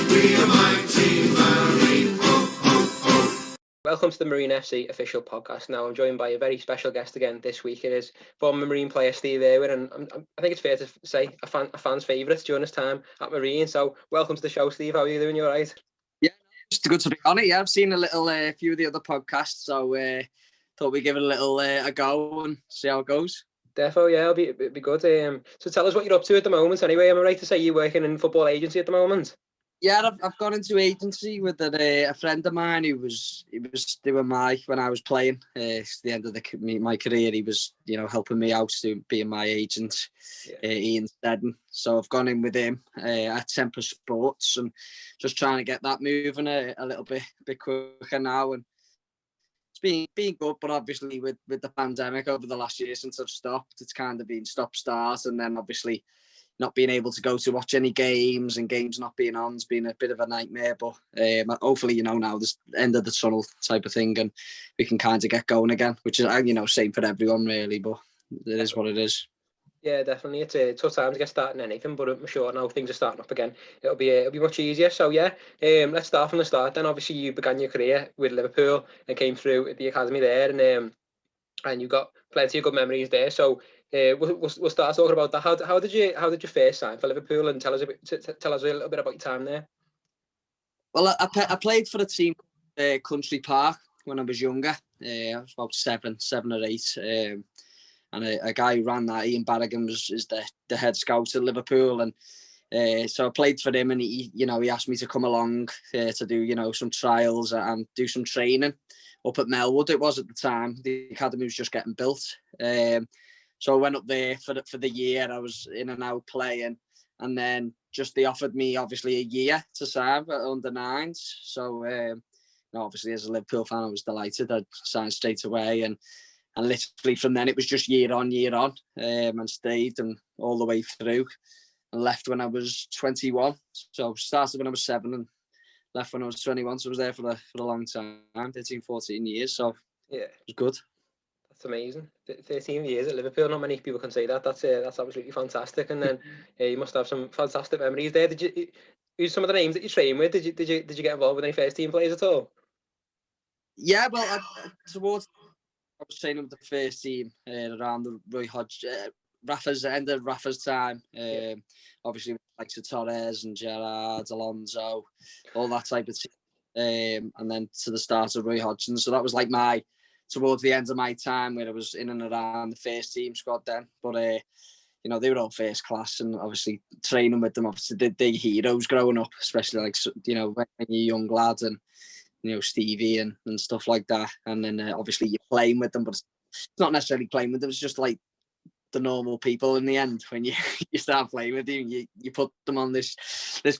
We are mighty Marine. Oh, oh, oh. Welcome to the Marine FC official podcast. Now I'm joined by a very special guest again this week. It is former Marine player Steve Irwin, and I think it's fair to say a fan's favourite during his time at Marine. So welcome to the show, Steve. How are you doing? You all right? Yeah, it's good to be on it. Yeah, I've seen a little few of the other podcasts, so thought we'd give it a little a go and see how it goes. Defo, yeah, it'll be good. So tell us what you're up to at the moment. Anyway, am I right to say you're working in football agency at the moment? Yeah, I've gone into agency with a friend of mine he was doing when I was playing. It's the end of my career. He was helping me out to being my agent, Ian Steddon. So I've gone in with him at Temper Sports and just trying to get that moving a little bit quicker now. And it's been good, but obviously with the pandemic over the last year since I've stopped, it's kind of been stop-start, and then obviously not being able to go to watch any games and games not being on has been a bit of a nightmare. But hopefully, now this end of the tunnel type of thing, and we can kind of get going again, which is same for everyone really. But it is what it is. Yeah, definitely. It's a tough time to get started in anything, but I'm sure now things are starting up again. It'll be much easier. So yeah, let's start from the start. Then obviously you began your career with Liverpool and came through the academy there, and you got plenty of good memories there. So we'll start talking about that. How did you first sign for Liverpool, and tell us a little bit about your time there? Well, I played for a team, Country Park, when I was younger. I was about seven or eight. And a guy who ran that, Ian Barragan, is the head scout at Liverpool, and so I played for him, and he asked me to come along to do some trials and do some training up at Melwood. It was at the time. The academy was just getting built, so I went up there for the year. I was in and out playing, and then they offered me obviously a year to serve at under nines. So obviously as a Liverpool fan, I was delighted. I signed straight away, and literally from then it was just year on, and stayed and all the way through, and left when I was 21. So started when I was 7 and left when I was 21. So I was there for a long time, 13, 14 years. So yeah, it was good. That's amazing. 13 years at Liverpool. Not many people can say that. That's absolutely fantastic. And then you must have some fantastic memories there. Who's some of the names that you train with? Did you get involved with any first team players at all? Yeah, well, I was training with the first team around the Roy Hodge, end of Rafa's time. Obviously, like Torres and Gerrard, Alonso, all that type of team. And then to the start of Roy Hodgson. So that was like towards the end of my time where I was in and around the first team squad then. But, they were all first class, and obviously training with them, obviously they're heroes growing up, especially like, when you're a young lad, and Stevie and stuff like that. And then obviously you're playing with them, but it's not necessarily playing with them. It's just like the normal people in the end. When you start playing with them, you put them on this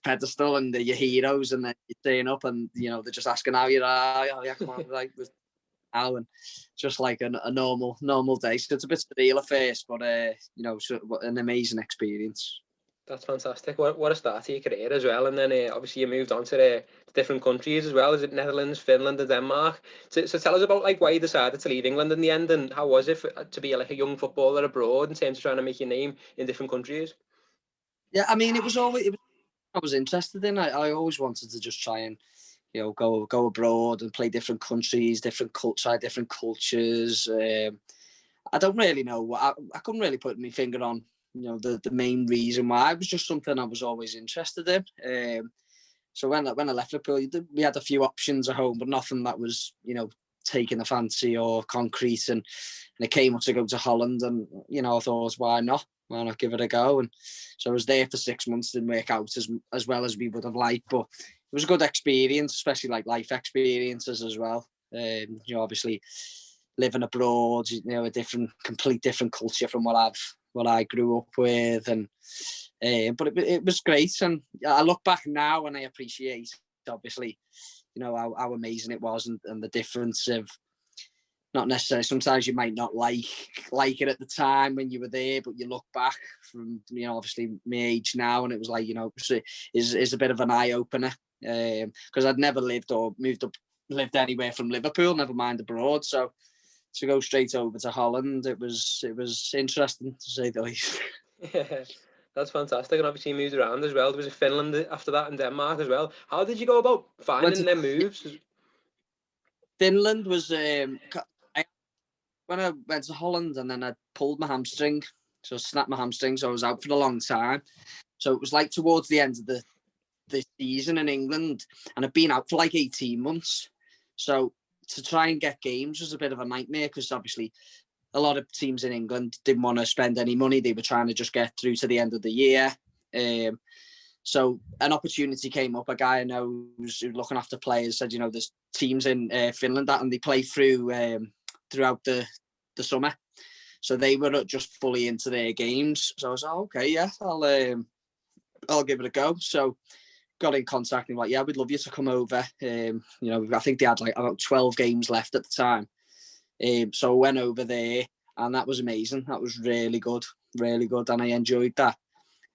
pedestal, and they're your heroes, and then you're staying up, and they're just asking how you are. Oh yeah, come on, like now, and just like a normal day. So it's a bit surreal at first, but an amazing experience. That's fantastic. What a start to your career as well. And then obviously you moved on to different countries as well. Is it Netherlands, Finland, and Denmark? So tell us about why you decided to leave England in the end, and how was it to be like a young footballer abroad in terms of trying to make your name in different countries? Yeah, I mean, I was interested in. I always wanted to just try and go abroad and play different countries, different cultures. I don't really know. I couldn't really put my finger on the main reason why. It was just something I was always interested in. So when I left Liverpool, we had a few options at home, but nothing that was taking a fancy or concrete. And it came up to go to Holland, and I thought, why not give it a go? And so I was there for 6 months. Didn't work out as well as we would have liked, but it was a good experience, especially like life experiences as well. Obviously living abroad, a complete different culture from what I grew up with, and but it was great. And I look back now and I appreciate, obviously, how amazing it was, and the difference of, not necessarily, sometimes you might not like it at the time when you were there, but you look back from obviously my age now, and it was like is a bit of an eye opener, because I'd never lived anywhere from Liverpool, never mind abroad. So to go straight over to Holland, it was interesting, to say the least. Yeah, That's fantastic. And obviously you moved around as well. There was a Finland after that and Denmark as well. How did you go about finding them moves? Finland was when I went to Holland, and then I pulled my hamstring, so I snapped my hamstring, so I was out for a long time. So it was like towards the end of the season in England, and I'd been out for like 18 months. So to try and get games was a bit of a nightmare, because obviously a lot of teams in England didn't want to spend any money. They were trying to just get through to the end of the year. So an opportunity came up. A guy I know who's looking after players said, there's teams in Finland and they play throughout the summer. So they were just fully into their games. So I was like, okay, yeah, I'll give it a go. So got in contact and like, yeah, we'd love you to come over. I think they had like about 12 games left at the time. So I went over there, and that was amazing. That was really good, and I enjoyed that.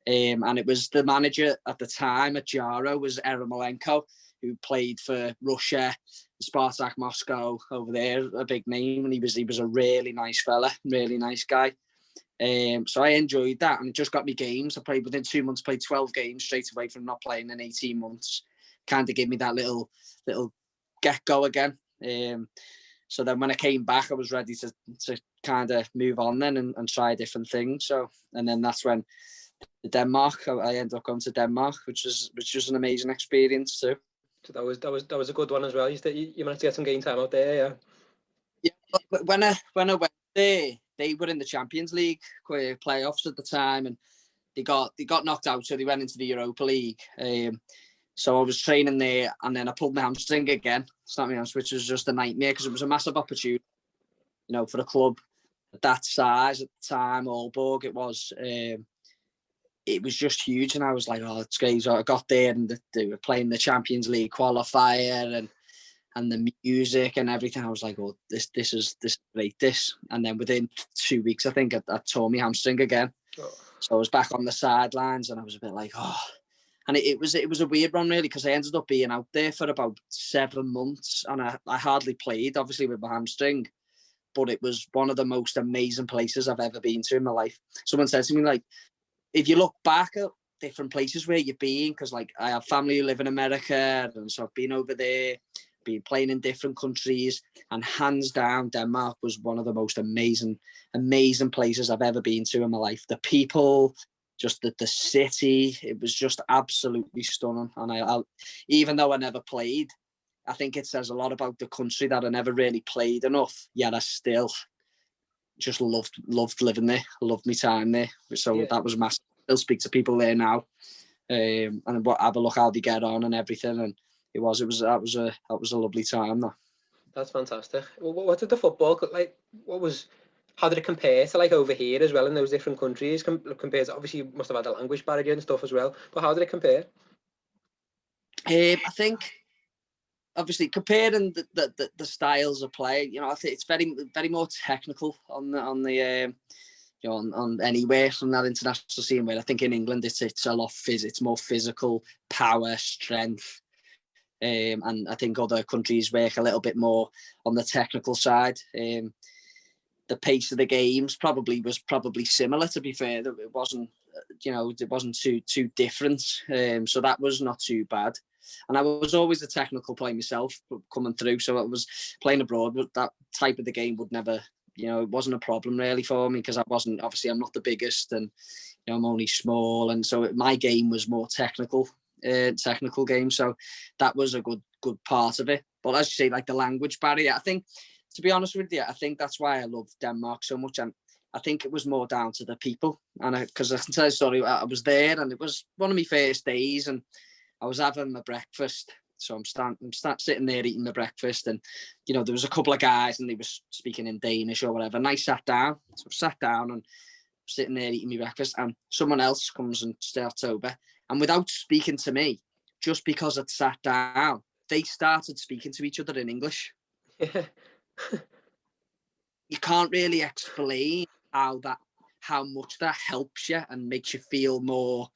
And it was the manager at the time at Jaro was Ermolenko, who played for Russia, Spartak Moscow over there, a big name, and he was a really nice fella, really nice guy. So I enjoyed that, and it just got me games. I played within 2 months, played 12 games straight away from not playing in 18 months. Kind of gave me that little get go again. So then when I came back, I was ready to kind of move on then and try different things. So, and then that's when Denmark, I ended up going to Denmark, which was an amazing experience too. So that was a good one as well. You managed to get some game time out there, yeah. Yeah, when I went there, they were in the Champions League playoffs at the time, and they got knocked out, so they went into the Europa League. So I was training there, and then I pulled my hamstring again, which was just a nightmare, because it was a massive opportunity, for a club at that size at the time, Aalborg. It was just huge, and I was like, oh, it's great. So I got there, and they were playing the Champions League qualifier, and the music and everything. I was like, oh, this is great, this. And then within 2 weeks, I think I tore my hamstring again. Oh. So I was back on the sidelines, and I was a bit like, oh. And it was a weird one, really, because I ended up being out there for about 7 months, and I hardly played, obviously, with my hamstring. But it was one of the most amazing places I've ever been to in my life. Someone said to me, like, if you look back at different places where you've been, because like I have family who live in America, and so I've been over there, been playing in different countries, and hands down, Denmark was one of the most amazing places I've ever been to in my life. The people, just the city, it was just absolutely stunning. And I even though I never played, I think it says a lot about the country that I never really played enough, yet I still just loved living there. I loved my time there. So yeah. That was massive. I still speak to people there now, and have a look how they get on and everything. And that was a lovely time. Though. That's fantastic. What did the football like? How did it compare to like over here as well in those different countries? Compared to, obviously you must have had a language barrier and stuff as well. But how did it compare? I think, obviously, comparing the styles of play, I think it's very, very more technical on anywhere from that international scene. Where I think in England it's a lot it's more physical, power, strength, and I think other countries work a little bit more on the technical side. The pace of the games was probably similar. To be fair, it wasn't too different. So that was not too bad. And I was always a technical player myself coming through. So I was playing abroad, but that type of the game would never, it wasn't a problem really for me, because I'm not the biggest, and I'm only small, and so my game was more technical game. So that was a good part of it. But as you say, like the language barrier, I think, to be honest with you, I think that's why I love Denmark so much. And I think it was more down to the people. And because I can tell you a story, I was there, and it was one of my first days, and I was having my breakfast. So I'm sitting there eating my breakfast, and there was a couple of guys, and they were speaking in Danish or whatever. And I sat down. So I sat down and sitting there eating my breakfast, and someone else comes and starts over, and without speaking to me, just because I'd sat down, they started speaking to each other in English. Yeah. You can't really explain how much that helps you and makes you feel more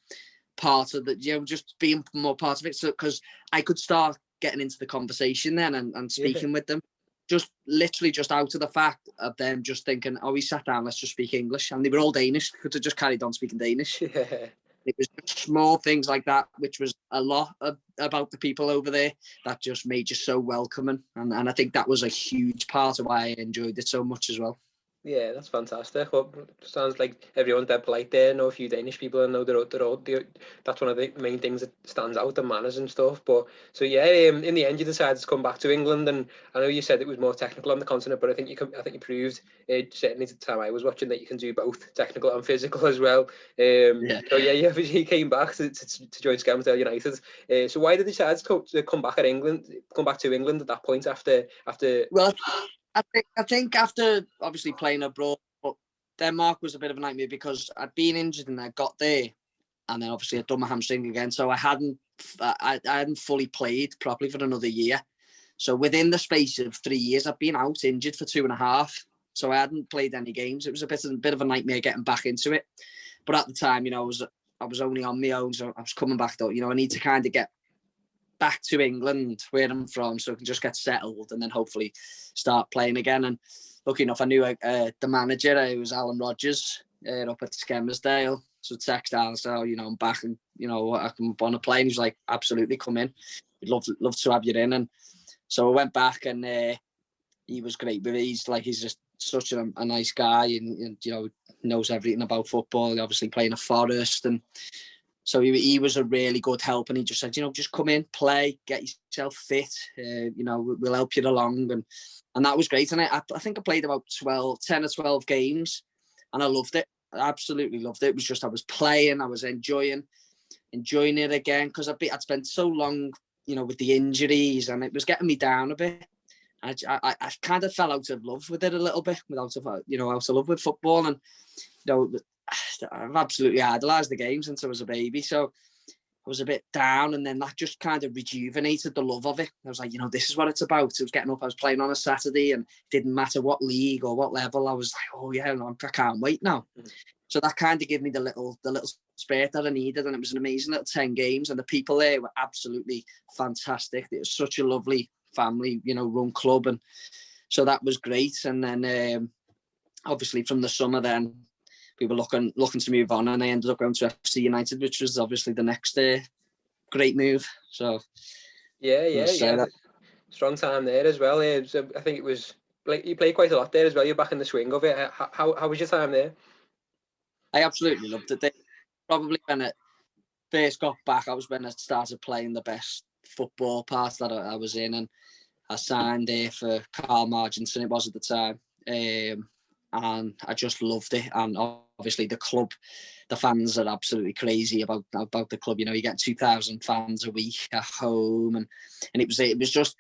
part of the, just being more part of it. So, because I could start getting into the conversation then and speaking with them, just literally just out of the fact of them just thinking, oh, he sat down, let's just speak English. And they were all Danish, could have just carried on speaking Danish. Yeah. It was just small things like that, which was a lot about the people over there that just made you so welcoming. And I think that was a huge part of why I enjoyed it so much as well. Yeah, that's fantastic. Well, sounds like everyone's dead polite there. Know a few Danish people, and know that's one of the main things that stands out, the manners and stuff. But so yeah, in the end, you decided to come back to England, and I know you said it was more technical on the continent, but I think you proved, certainly at the time I was watching, that you can do both technical and physical as well. So yeah, you obviously came back to join Skelmersdale United. So why did you decide to come back to England at that point after? Well, I think after obviously playing abroad, but Denmark was a bit of a nightmare because I'd been injured and I got there, and then obviously I'd done my hamstring again, so I hadn't fully played properly for another year. So within the space of 3 years, I'd been out injured for 2.5. So I hadn't played any games. It was a bit of a nightmare getting back into it. But at the time, I was only on my own, so I was coming back though. I need to kind of get back to England, where I'm from, so I can just get settled and then hopefully start playing again. And lucky enough, I knew the manager. It was Alan Rogers up at Skelmersdale. So text Alan, so I'm back, and I can want to play. And he's like, absolutely, come in. We'd love to have you in. And so I went back, and he was great with it. He's just such a nice guy, and knows everything about football. He obviously playing at Forest, and so he was a really good help, and he just said, just come in, play, get yourself fit. We'll help you along, and that was great. And I think I played about 10 or 12 games, and I loved it. I absolutely loved it. It was just I was playing, I was enjoying it again, because I'd spent so long, with the injuries, and it was getting me down a bit. I kind of fell out of love with it a little bit, out of love with football, and I've absolutely idolised the game since I was a baby, so I was a bit down, and then that just kind of rejuvenated the love of it. I was like, this is what it's about. I was getting up, I was playing on a Saturday, and it didn't matter what league or what level. I was like, oh yeah, I can't wait now. So that kind of gave me the little spirit that I needed, and it was an amazing little 10 games, and the people there were absolutely fantastic. It was such a lovely family, run club, and so that was great. And then obviously from the summer, then we were looking to move on, and I ended up going to FC United, which was obviously the next great move. So yeah. Strong time there as well. So I think it was like you played quite a lot there as well. You're back in the swing of it. How was your time there? I absolutely loved it. Probably when I first got back, I was when I started playing the best football part that I was in, and I signed there for Carl Marginson, it was at the time. And I just loved it. And obviously the club, the fans are absolutely crazy about the club. You get 2,000 fans a week at home, and it was just,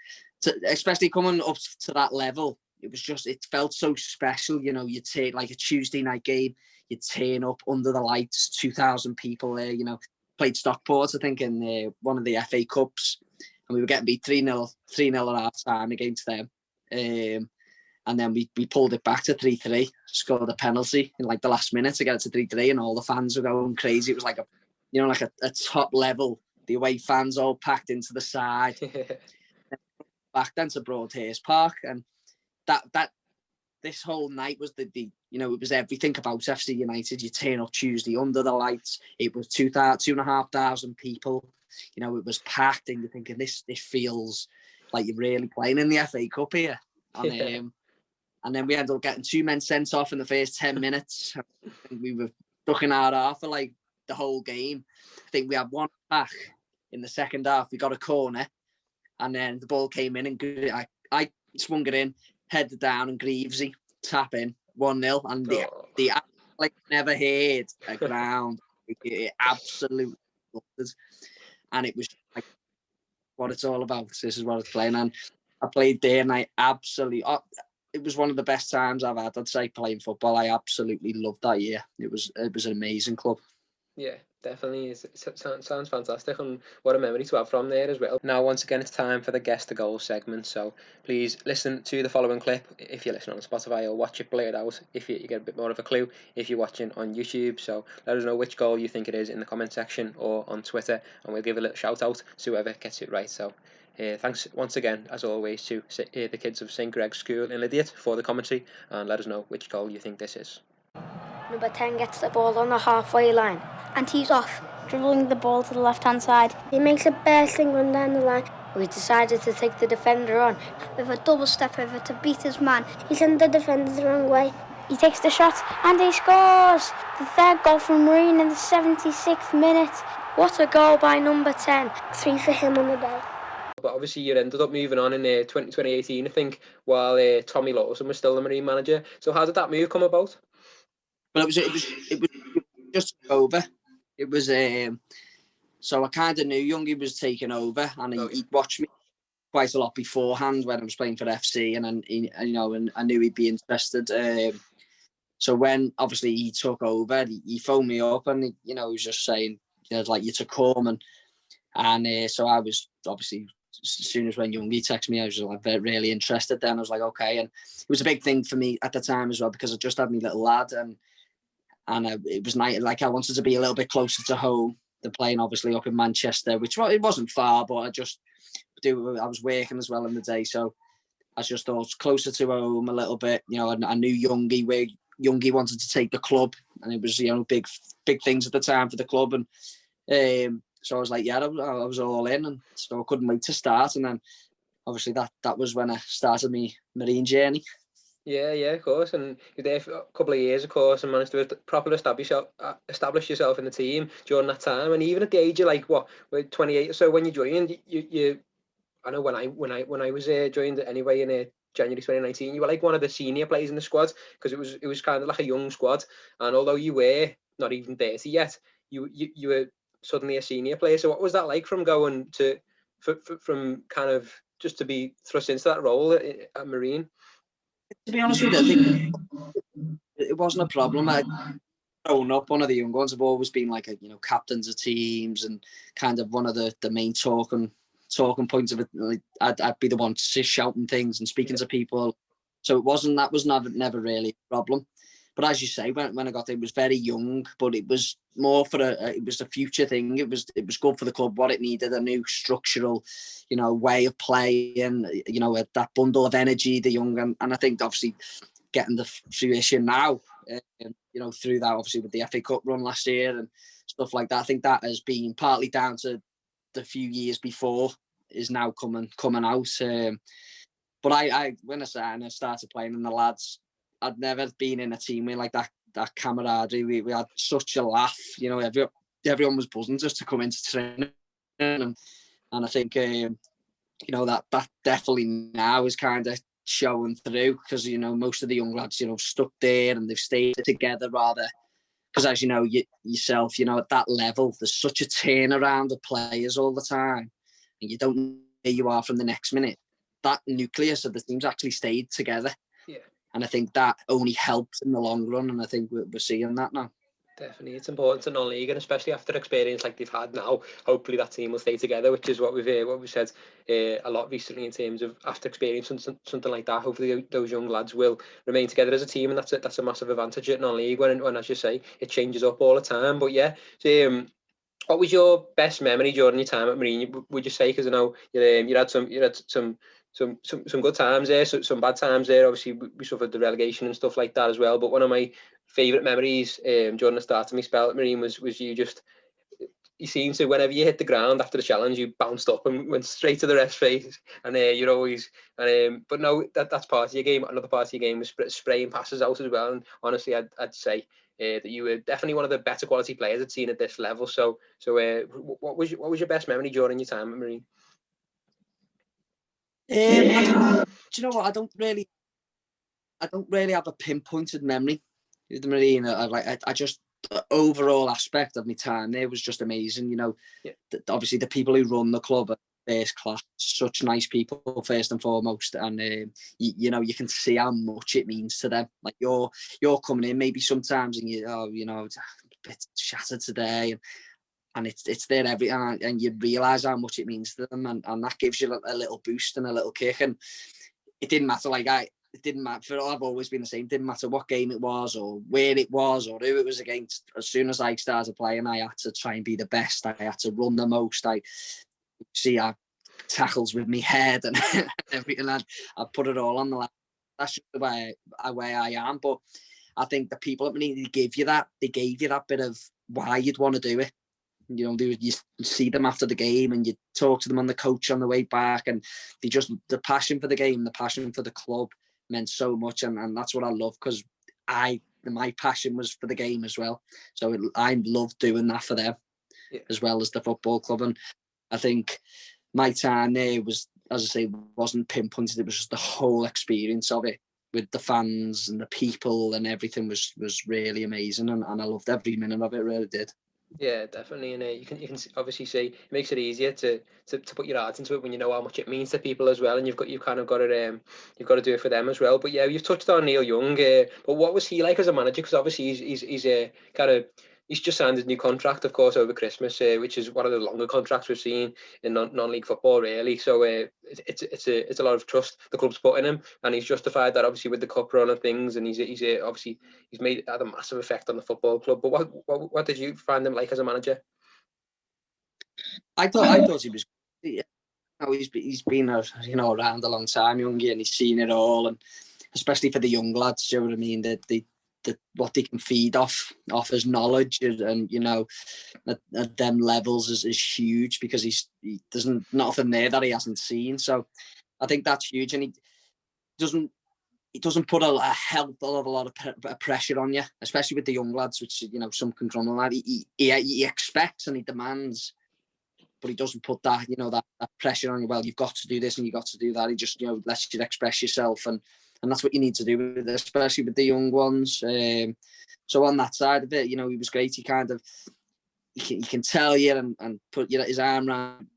especially coming up to that level, it felt so special. You take like a Tuesday night game, you turn up under the lights, 2,000 people there. Played Stockport, I think, in one of the FA Cups, and we were getting beat 3-0 at half time against them. And then we pulled it back to 3-3, scored a penalty in like the last minute to get it to 3-3, and all the fans were going crazy. It was like a top level, the away fans all packed into the side. Back then to Broadhurst Park, and that this whole night was it was everything about FC United. You turn up Tuesday under the lights. It was 2,500 people. It was packed, and you're thinking this feels like you're really playing in the FA Cup here. And then we ended up getting 2 men sent off in the first 10 minutes. And we were stuck in our half for like the whole game. I think we had one back in the second half. We got a corner, and then the ball came in, and I swung it in, headed down, and Greavesy tap in 1-0, and the like never hit a ground. It absolutely loved it. And it was like what it's all about. This is what it's playing. And I played there, and I absolutely. It was one of the best times I've had, I'd say, playing football. I absolutely loved that year. It was an amazing club. Yeah, definitely. It sounds fantastic, and what a memory to have from there as well. Now, once again, it's time for the Guess the Goal segment. So please listen to the following clip if you're listening on Spotify, or watch it played out if you get a bit more of a clue if you're watching on YouTube. So let us know which goal you think it is in the comment section or on Twitter, and we'll give a little shout out to whoever gets it right. So thanks once again, as always, to the kids of St Greg's School in Lydiate for the commentary, and let us know which goal you think this is. Number 10 gets the ball on the halfway line and tees off. dribbling the ball to the left-hand side. He makes a bursting run down the line. We decided to take the defender on. With a double step over to beat his man. He sent the defender the wrong way. He takes the shot and he scores! The third goal from Marine in the 76th minute. What a goal by number 10. 3 for him on the day. But obviously you ended up moving on in 2018, I think, while Tommy Lawson was still the Marine manager. So how did that move come about? Well, it was just over. It was so I kind of knew Youngie was taking over, and he'd watched me quite a lot beforehand when I was playing for FC, and I knew he'd be interested. So when obviously he took over, he phoned me up, and he was just saying, "I'd like you to come," and so I was obviously, as soon as when Youngie texted me, I was like really interested. Then I was like, okay, and it was a big thing for me at the time as well, because I just had my little lad, and it was nice. Like, I wanted to be a little bit closer to home. Than playing obviously up in Manchester, which it wasn't far, but I was working as well in the day, so I just thought closer to home a little bit. I knew Youngie, where Youngie wanted to take the club, and it was big things at the time for the club, and so I was like, yeah, I was all in, and so I couldn't wait to start. And then obviously that was when I started my Marine journey. Yeah, of course. And you're there for a couple of years, of course, and managed to properly establish yourself in the team during that time. And even at the age of 28 or so, when you joined, you I know when I was joined anyway in January 2019, you were like one of the senior players in the squad, because it was kind of like a young squad. And although you were not even 30 yet, you were suddenly a senior player. So what was that like from going from kind of just to be thrust into that role at Marine? To be honest with you, I think it wasn't a problem. I'd grown up one of the young ones. I've always been like captains of teams, and kind of one of the main talking points of it. Like, I'd be the one shouting things and speaking to people. So that was never really a problem. But as you say, when I got there, it was very young, but it was more for it was a future thing. It was good for the club, what it needed, a new structural, way of playing, that bundle of energy, the young, and I think obviously getting the fruition now, through that, obviously with the FA Cup run last year and stuff like that. I think that has been partly down to the few years before is now coming out. But I when I started playing, and the lads, I'd never been in a team with like that camaraderie. We had such a laugh, everyone was buzzing just to come into training, and I think that definitely now is kind of showing through, because most of the young lads stuck there and they've stayed together, rather because, as you know yourself, at that level there's such a turnaround of players all the time, and you don't know where you are from the next minute. That nucleus of the team's actually stayed together. Yeah. And I think that only helps in the long run, and I think we're seeing that now. Definitely, it's important to non-league, and especially after experience like they've had now, hopefully that team will stay together, which is what we've said a lot recently in terms of after experience and something like that. Hopefully those young lads will remain together as a team, and that's a massive advantage at non-league when, as you say, it changes up all the time. But yeah, so, what was your best memory during your time at Marine? Would you say? Because I know you had some good times there, some bad times there. Obviously, we suffered the relegation and stuff like that as well. But one of my favourite memories during the start of my spell at Marine was you seemed to, whenever you hit the ground after the challenge, you bounced up and went straight to the ref's face. And you're always, but no, that's part of your game. Another part of your game was spraying passes out as well. And honestly, I'd say that you were definitely one of the better quality players I'd seen at this level. So what was your best memory during your time at Marine? Do you know what? I don't really have a pinpointed memory of the Marine. I just, the overall aspect of my time there was just amazing. Obviously the people who run the club are first class, such nice people first and foremost, and you can see how much it means to them. Like you're coming in maybe sometimes and it's a bit shattered today, and it's there and you realise how much it means to them, and that gives you a little boost and a little kick. And it didn't matter, it didn't matter. I've always been the same. It didn't matter what game it was or where it was or who it was against. As soon as I started playing, I had to try and be the best. I had to run the most. I tackles with me head and everything. I put it all on the line. That's just the way I am. But I think the people at Marine, they gave you that bit of why you'd want to do it. You know, you see them after the game and you talk to them on the coach on the way back, and the passion for the game, the passion for the club meant so much, and that's what I love, because my passion was for the game as well. So I loved doing that for them, as well as the football club. And I think my time there was, as I say, wasn't pinpointed. It was just the whole experience of it, with the fans and the people and everything was really amazing, and I loved every minute of it. Really did. Yeah, definitely, and you can obviously see it makes it easier to put your heart into it when you know how much it means to people as well, and you've kind of got it you've got to do it for them as well. But yeah, you've touched on Neil Young, but what was he like as a manager? Because obviously he's he's just signed his new contract, of course, over Christmas, which is one of the longer contracts we've seen in non-league football, really. So it's a lot of trust the club's put in him, and he's justified that obviously with the cup run and things, and he's obviously had a massive effect on the football club. But what did you find him like as a manager? I thought he was. You know, he's been around a long time, Youngie, and he's seen it all, and especially for the young lads, do you know what I mean? That what they can feed off his knowledge, and you know, at them levels is huge, because there's nothing there that he hasn't seen. So I think that's huge, and he doesn't put a hell of a lot of pressure on you, especially with the young lads, which, you know, some can crumble at. He expects and he demands, but he doesn't put that, you know, that pressure on you. Well, you've got to do this and you've got to do that. He just, you know, lets you express yourself, and that's what you need to do, especially with the young ones. So on that side of it, you know, he was great. He kind of, he can tell you and put, you know, his arm around,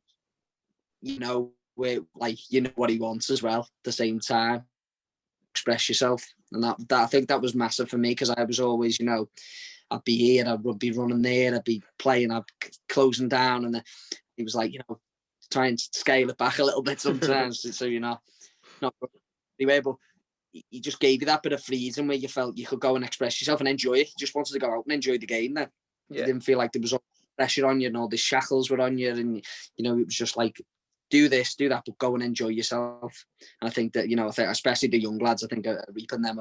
you know, where, like, you know what he wants as well at the same time. Express yourself, and that I think that was massive for me, because I was always, you know, I'd be here, I'd be running there, I'd be playing, I'd be closing down, and he was like, you know, trying to scale it back a little bit sometimes, so you're not anyway, but he just gave you that bit of freedom where you felt you could go and express yourself and enjoy it. You just wanted to go out and enjoy the game then. You didn't feel like there was all pressure on you and all the shackles were on you, and, you know, it was just like, do this, do that, but go and enjoy yourself. And I think that, you know, especially the young lads, I think are reaping them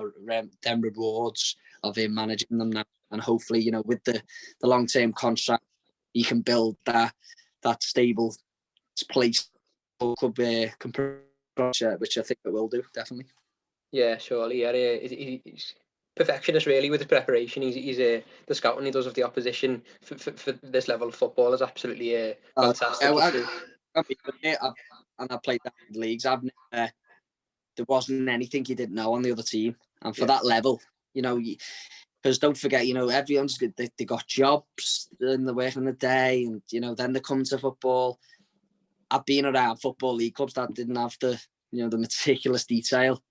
rewards of him managing them now. And hopefully, you know, with the long-term contract, he can build that stable place club, which I think it will do, definitely. Yeah, surely. Yeah, he's perfectionist really with his preparation. He's the scouting he does of the opposition for this level of football is absolutely fantastic. I played that in leagues. There wasn't anything you didn't know on the other team, and for that level, you know, because don't forget, you know, everyone's they got jobs and they're working the day, and, you know, then they come to football. I've been around football league clubs that didn't have the, you know, the meticulous detail,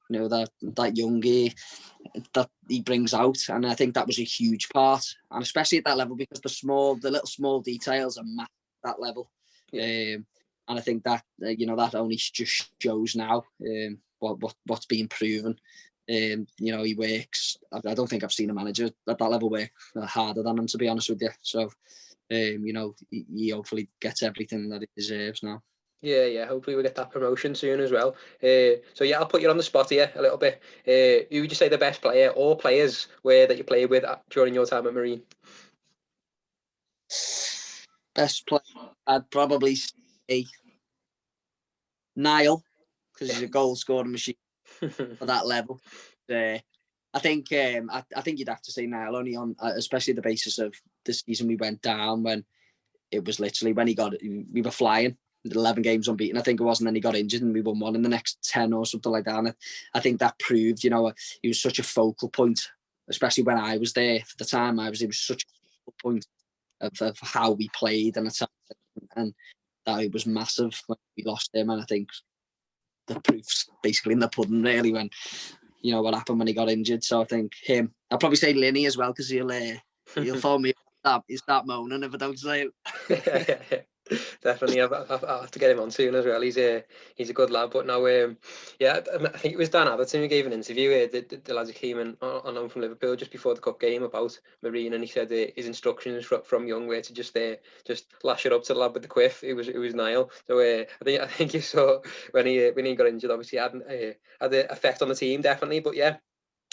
you know, that Youngie that he brings out, and I think that was a huge part, and especially at that level, because the little small details are massive at that level. And I think that, you know, that only just shows now what's being proven. You know, he works. I don't think I've seen a manager at that level work harder than him, to be honest with you. So, you know, he hopefully gets everything that he deserves now. Yeah. Hopefully we get that promotion soon as well. So yeah, I'll put you on the spot here a little bit. Who would you say the best player or players were that you played with during your time at Marine? Best player, I'd probably say Niall, because he's a goal scoring machine for that level. I think you'd have to say Niall, only on especially the basis of the season we went down, when it was literally when we were flying, 11 games unbeaten, I think it was, and then he got injured and we won one in the next 10 or something like that. And I think that proved, you know, he was such a focal point, especially when I was there. For the time I was, it was such a focal point of how we played and that it was massive when we lost him. And I think the proof's basically in the pudding, really, when, you know, what happened when he got injured. So I think him. I'll probably say Linny as well, because he'll phone me up. He'll start moaning if I don't say it. Definitely, I'll have to get him on soon as well. He's a good lad. But now, yeah, I think it was Dan Atherton who gave an interview. The lads who came in on loan from Liverpool just before the cup game about Marine, and he said his instructions from Young were to just lash it up to the lad with the quiff. It was Niall. So I think you saw when he got injured, obviously had an effect on the team, definitely. But yeah.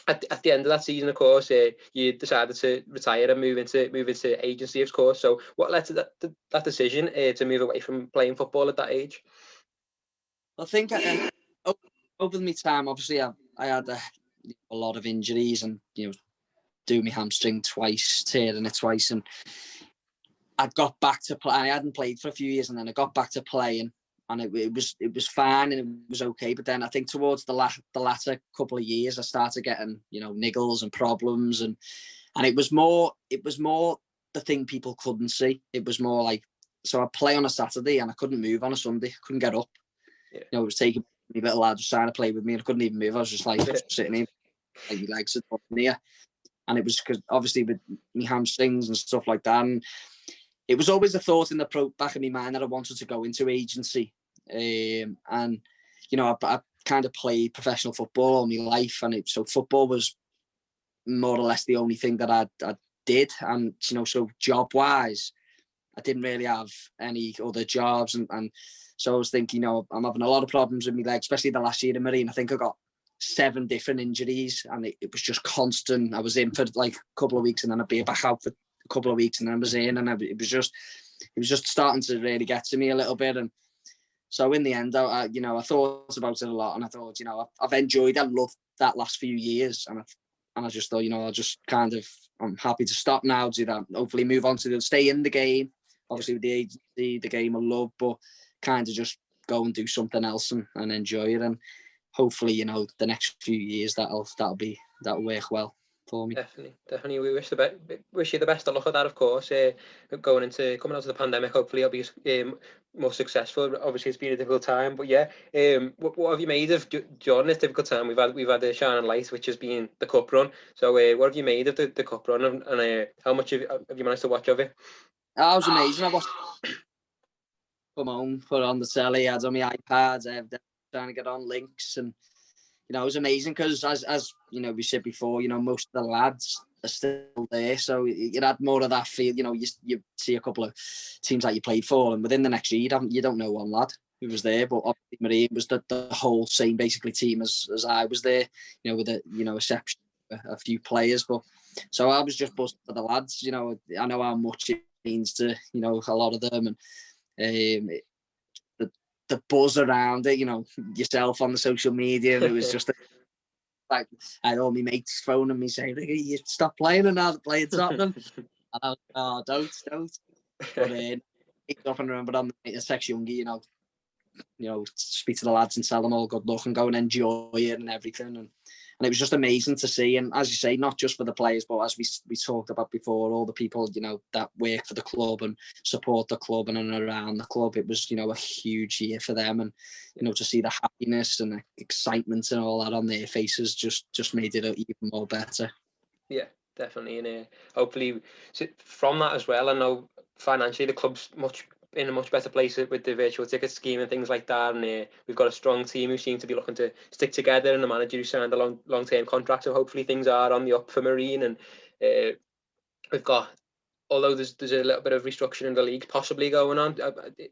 at the end of that season, of course, you decided to retire and move into agency, of course. So what led to that decision to move away from playing football at that age? I think over my time, obviously, I had a lot of injuries, and do my hamstring twice, tearing it twice, and I got back to play. I hadn't played for a few years, and then I got back to playing, and it was fine and it was okay. But then I think towards the latter couple of years, I started getting niggles and problems, and it was more the thing people couldn't see. It was more like, so I'd play on a Saturday and I couldn't move on a Sunday. I couldn't get up. Yeah. It was taking me, little lad was trying to play with me and I couldn't even move. I was just like sitting in, like my legs had near. And it was because obviously with my hamstrings and stuff like that. And it was always a thought in the back of my mind that I wanted to go into agency. And, I kind of played professional football all my life. And so football was more or less the only thing that I did. And, so job-wise, I didn't really have any other jobs. And so I was thinking, I'm having a lot of problems with my legs, especially the last year in Marine. I think I got 7 different injuries and it was just constant. I was in for like a couple of weeks and then I'd be back out for a couple of weeks and then I was in, and it was just starting to really get to me a little bit. And so in the end, I thought about it a lot, and I thought, I've enjoyed and loved that last few years, and I just thought, I'll just I'm happy to stop now, do that, hopefully move on to stay in the game, obviously with the agency, the game I love, but kind of just go and do something else and enjoy it. And hopefully, the next few years that'll work well for me. Definitely. We wish you the best of luck with that, of coming out of the pandemic. Hopefully it'll be more successful. Obviously it's been a difficult time, but yeah. What have you made of during this difficult time? We've had a shining light, which has been the cup run. So what have you made of the cup run, and how much have you managed to watch of it? That was amazing. I watched come home, put it on the telly, I had on my iPad, trying to get on links, and it was amazing because as we said before, most of the lads are still there, so you had more of that feel. You see a couple of teams that you played for, and within the next year you don't know one lad who was there, but obviously Marine was the whole same basically team as I was there, with a exception a few players, but so I was just buzzing for the lads. I know how much it means to a lot of them, and the buzz around it, yourself on the social media, and it was just like I had all my mates phoning me saying, "You stop playing and now they're playing Tottenham," and I was like, "Oh, don't." But picked up and remembered on the text Youngie, speak to the lads and tell them all good luck and go and enjoy it and everything, and it was just amazing to see. And as you say, not just for the players, but as we talked about before, all the people that work for the club and support the club and around the club. It was a huge year for them, and to see the happiness and the excitement and all that on their faces just made it even more better. Yeah, definitely, and hopefully from that as well. I know financially the club's in a much better place with the virtual ticket scheme and things like that, and we've got a strong team who seem to be looking to stick together, and the manager who signed a long-term contract, so hopefully things are on the up for Marine. And we've got, although there's a little bit of restructuring in the league possibly going on,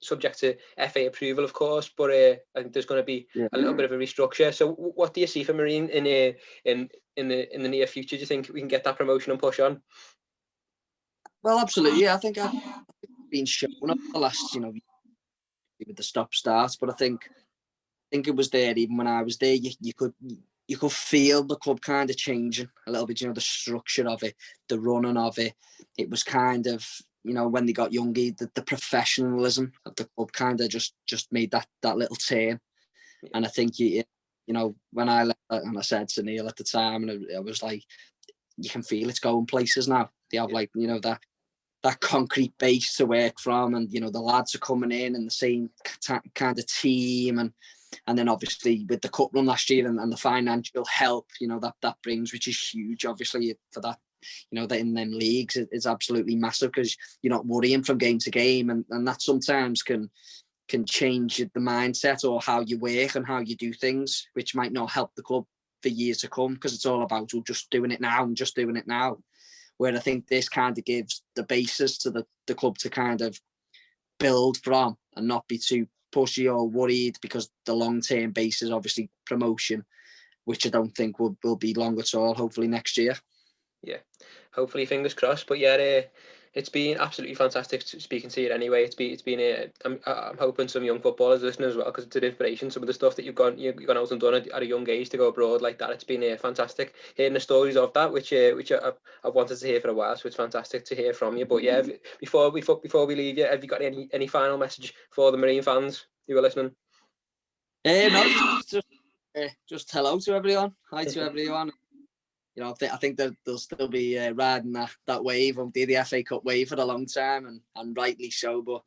subject to FA approval, of course, but I think there's going to be a little bit of a restructure. So what do you see for Marine in the near future? Do you think we can get that promotion and push on? Well, absolutely. I think I've been shown over the last, with the stop-start, but I think it was there even when I was there. You could feel the club kind of changing a little bit. The structure of it, the running of it. It was kind of, when they got Youngie, the professionalism of the club kind of just made that little turn. And I think when I left, and I said to Neil at the time, and I was like, you can feel it's going places now. They have that concrete base to work from, and the lads are coming in the same kind of team, and then obviously with the cup run last year and the financial help that brings, which is huge obviously for that, that in them leagues it's absolutely massive, because you're not worrying from game to game, and that sometimes can change the mindset or how you work and how you do things, which might not help the club for years to come, because it's all about just doing it now. Where I think this kind of gives the basis to the club to kind of build from and not be too pushy or worried, because the long-term base is obviously promotion, which I don't think will be long at all. Hopefully next year. Yeah, hopefully, fingers crossed. But yeah, it's been absolutely fantastic speaking to you anyway. It's been I'm hoping some young footballers listen as well, because it's an inspiration. Some of the stuff that you've gone out and done at a young age to go abroad like that. It's been fantastic hearing the stories of that, which I've wanted to hear for a while. So it's fantastic to hear from you. But yeah, before we leave you, have you got any final message for the Marine fans who are listening? No, just hello to everyone. Hi to everyone. You know, I think that they'll still be riding that wave of the FA Cup wave for a long time, and rightly so. But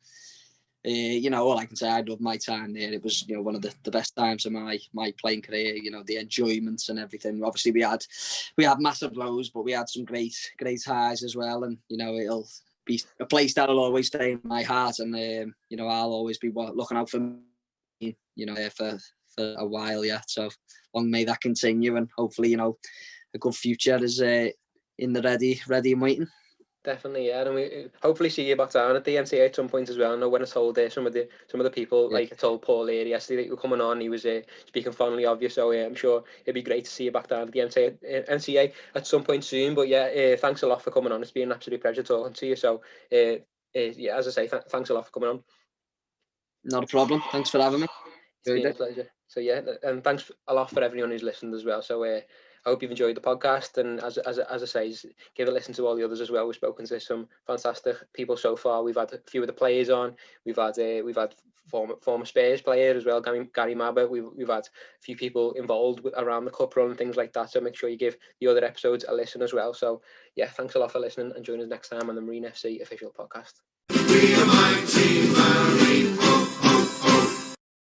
you know, all I can say, I love my time there. It was, you know, one of the best times of my playing career. You know, the enjoyments and everything. Obviously, we had massive lows, but we had some great highs as well. And you know, it'll be a place that'll always stay in my heart. And you know, I'll always be looking out for me, you know, for a while yet. So long may that continue, and hopefully, you know, a good future is in the ready and waiting. Definitely, yeah, and we hopefully see you back down at the NCA at some point as well. I know when I told some of the people, like I told Paul here yesterday that you were coming on, he was speaking fondly of you. So I'm sure it'd be great to see you back down at the NCA at some point soon. But yeah, thanks a lot for coming on. It's been an absolute pleasure talking to you. So yeah, as I say, thanks a lot for coming on. Not a problem. Thanks for having me. It's been a pleasure. So yeah, and thanks a lot for everyone who's listened as well. So I hope you've enjoyed the podcast, and as I say, give a listen to all the others as well. We've spoken to some fantastic people so far. We've had a few of the players on. We've had former Spurs player as well, Gary Mabber. We've had a few people involved around the cup run and things like that. So make sure you give the other episodes a listen as well. So yeah, thanks a lot for listening, and join us next time on the Marine FC official podcast. We are mighty Marine.